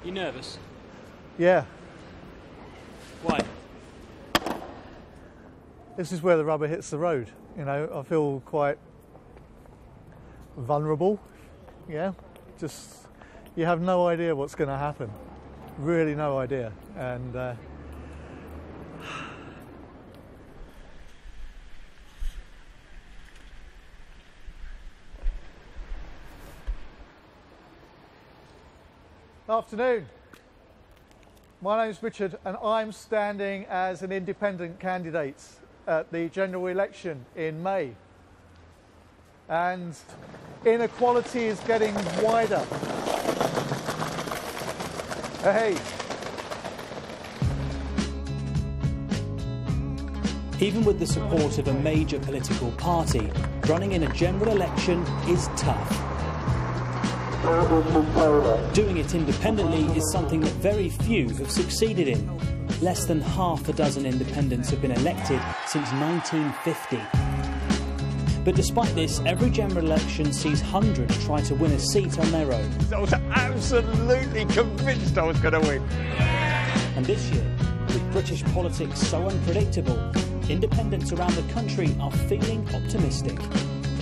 You nervous? Yeah. Why? This is where the rubber hits the road. You know, I feel quite vulnerable. Yeah. Just, you have no idea what's going to happen. Really no idea. And Afternoon. My name's Richard and I'm standing as an independent candidate at the general election in May. And inequality is getting wider. Hey. Even with the support of a major political party, running in a general election is tough. Doing it independently is something that very few have succeeded in. Less than half a dozen independents have been elected since 1950. But despite this, every general election sees hundreds try to win a seat on their own. I was absolutely convinced I was going to win. And this year, with British politics so unpredictable, independents around the country are feeling optimistic.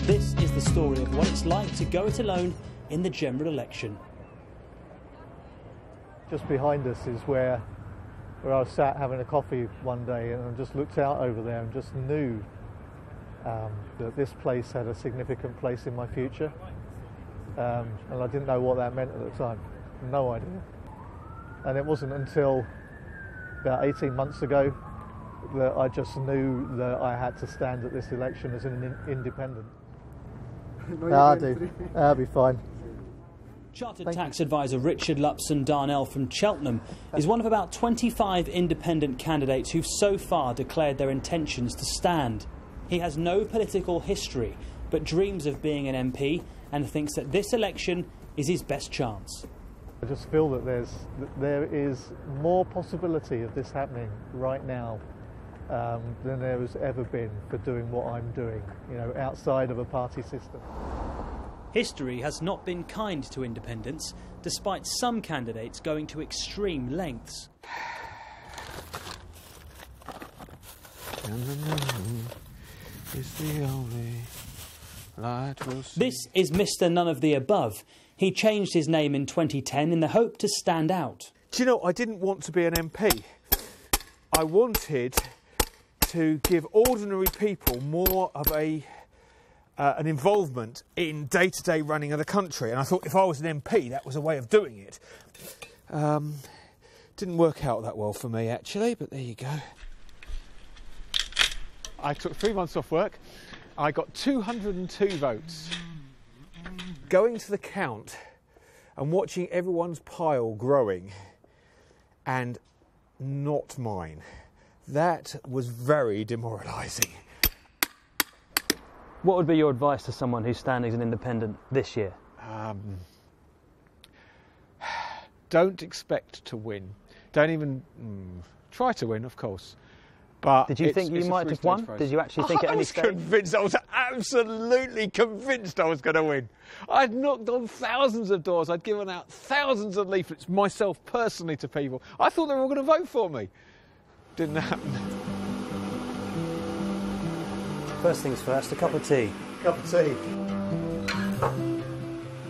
This is the story of what it's like to go it alone in the general election. Just behind us is where I was sat having a coffee one day, and I just looked out over there and just knew that this place had a significant place in my future. And I didn't know what that meant at the time. No idea. And it wasn't until about 18 months ago that I just knew that I had to stand at this election as an independent. I'll do. I'll be fine. Chartered tax advisor Richard Lupson Darnell from Cheltenham is one of about 25 independent candidates who've so far declared their intentions to stand. He has no political history, but dreams of being an MP and thinks that this election is his best chance. I just feel that there is more possibility of this happening right now than there has ever been for doing what I'm doing, you know, outside of a party system. History has not been kind to independents, despite some candidates going to extreme lengths. This is Mr. None of the Above. He changed his name in 2010 in the hope to stand out. Do you know, I didn't want to be an MP. I wanted to give ordinary people more of an involvement in day-to-day running of the country, and I thought if I was an MP that was a way of doing it. Didn't work out that well for me actually, but there you go. I took 3 months off work. I got 202 votes. Going to the count and watching everyone's pile growing and not mine, that was very demoralising. What would be your advice to someone who's standing as an independent this year? Don't expect to win. Don't even try to win, of course. But did you think you might have won? Did you actually think at any stage? I was absolutely convinced I was going to win. I'd knocked on thousands of doors. I'd given out thousands of leaflets myself personally to people. I thought they were all going to vote for me. Didn't happen. First things first, a cup of tea. Cup of tea.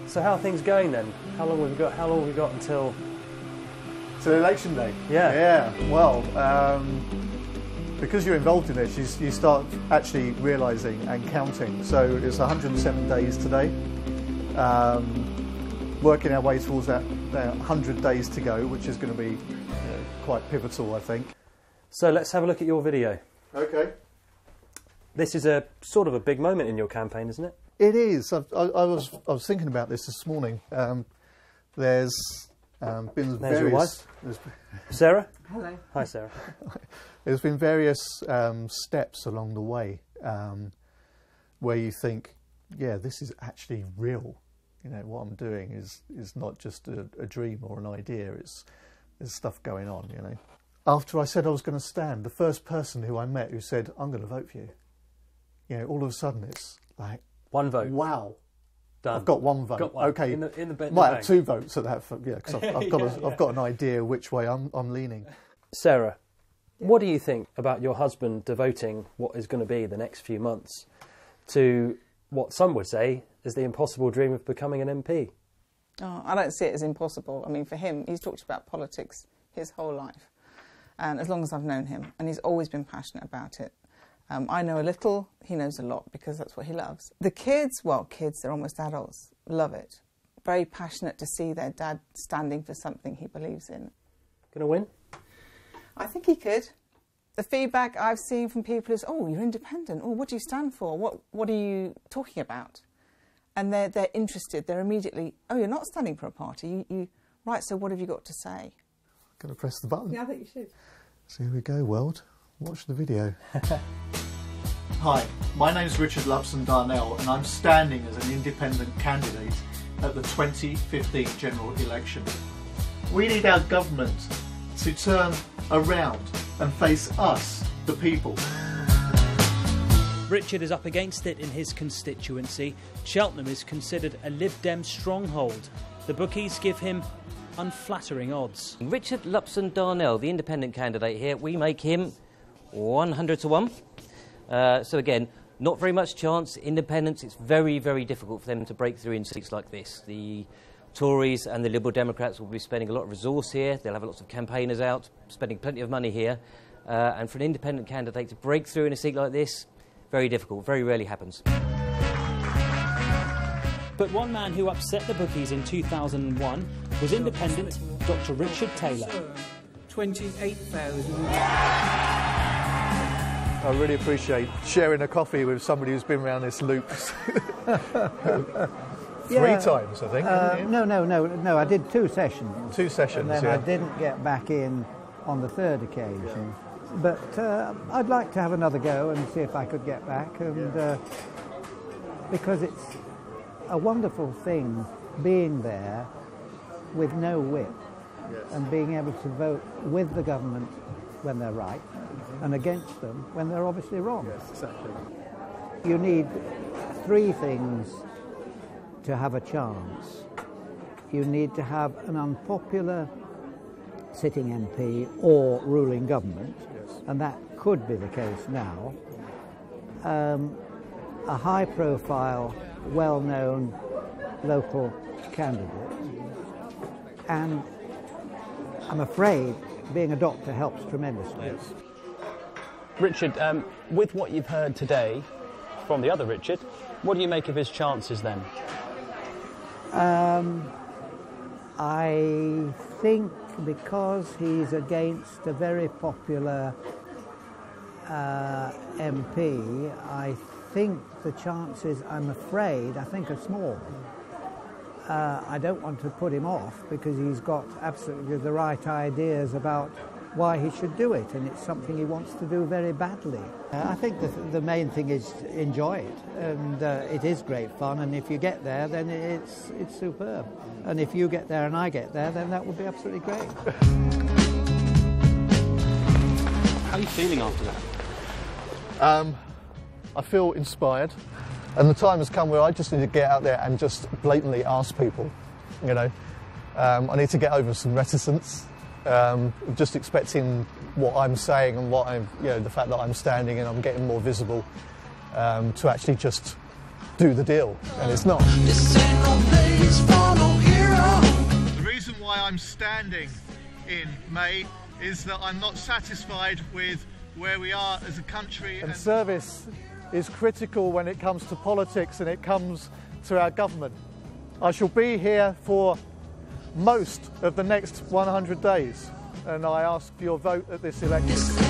So how are things going then? How long have we got? How long have we got until? To election day. Yeah. Yeah. Well, because you're involved in this, you start actually realising and counting. So it's 107 days today. Working our way towards that 100 days to go, which is going to be quite pivotal, I think. So let's have a look at your video. Okay. This is a sort of a big moment in your campaign, isn't it? It is. I was thinking about this morning. There's been There's various. your wife, Sarah. Hello. Hi, Sarah. There's been various steps along the way where you think, yeah, this is actually real. You know, what I'm doing is not just a dream or an idea. There's stuff going on. You know. After I said I was going to stand, the first person who I met who said, "I'm going to vote for you," you know, all of a sudden it's like, one vote. Wow, Done. I've got one vote. Got one. Okay, In the bed. might have 2 votes at that. Yeah, because I've got an idea which way I'm leaning. Sarah, what do you think about your husband devoting what is going to be the next few months to what some would say is the impossible dream of becoming an MP? Oh, I don't see it as impossible. I mean, for him, he's talked about politics his whole life, and as long as I've known him, and he's always been passionate about it. I know a little, he knows a lot, because that's what he loves. The kids, well, kids, they're almost adults, love it. Very passionate to see their dad standing for something he believes in. Going to win? I think he could. The feedback I've seen from people is, oh, you're independent. Oh, what do you stand for? What are you talking about? And they're interested. They're immediately, oh, you're not standing for a party. Right, so what have you got to say? I'm going to press the button. Yeah, I think you should. So here we go, world. Watch the video. Hi, my name's Richard Lupson Darnell, and I'm standing as an independent candidate at the 2015 general election. We need our government to turn around and face us, the people. Richard is up against it in his constituency. Cheltenham is considered a Lib Dem stronghold. The bookies give him unflattering odds. Richard Lupson Darnell, the independent candidate here, we make him 100 to 1. So again, not very much chance. Independents, it's very, very difficult for them to break through in seats like this. The Tories and the Liberal Democrats will be spending a lot of resource here. They'll have lots of campaigners out, spending plenty of money here. And for an independent candidate to break through in a seat like this, very difficult, very rarely happens. But one man who upset the bookies in 2001 was independent Dr. Richard Taylor. 28,000. I really appreciate sharing a coffee with somebody who's been around this loop 3 times, I think. No. I did 2 sessions. 2 sessions, and then yeah. I didn't get back in on the 3rd occasion. But I'd like to have another go and see if I could get back. And because it's a wonderful thing being there with no whip, and being able to vote with the government when they're right and against them when they're obviously wrong. Yes, exactly. You need 3 things to have a chance. You need to have an unpopular sitting MP or ruling government, and that could be the case now. A high-profile, well-known local candidate, and I'm afraid being a doctor helps tremendously. Yes. Richard, with what you've heard today from the other Richard, what do you make of his chances then? I think because he's against a very popular MP, I think the chances, I'm afraid, I think are small. I don't want to put him off because he's got absolutely the right ideas about why he should do it, and it's something he wants to do very badly. I think the main thing is enjoy it, and it is great fun, and if you get there, then it's superb. And if you get there and I get there, then that would be absolutely great. How are you feeling after that? I feel inspired, and the time has come where I just need to get out there and just blatantly ask people, you know. I need to get over some reticence, just expecting what I'm saying and what I'm, you know, the fact that I'm standing and I'm getting more visible, to actually just do the deal, and it's not. This ain't no place for no hero. The reason why I'm standing in May is that I'm not satisfied with where we are as a country. And service is critical when it comes to politics and it comes to our government. I shall be here for most of the next 100 days, and I ask for your vote at this election.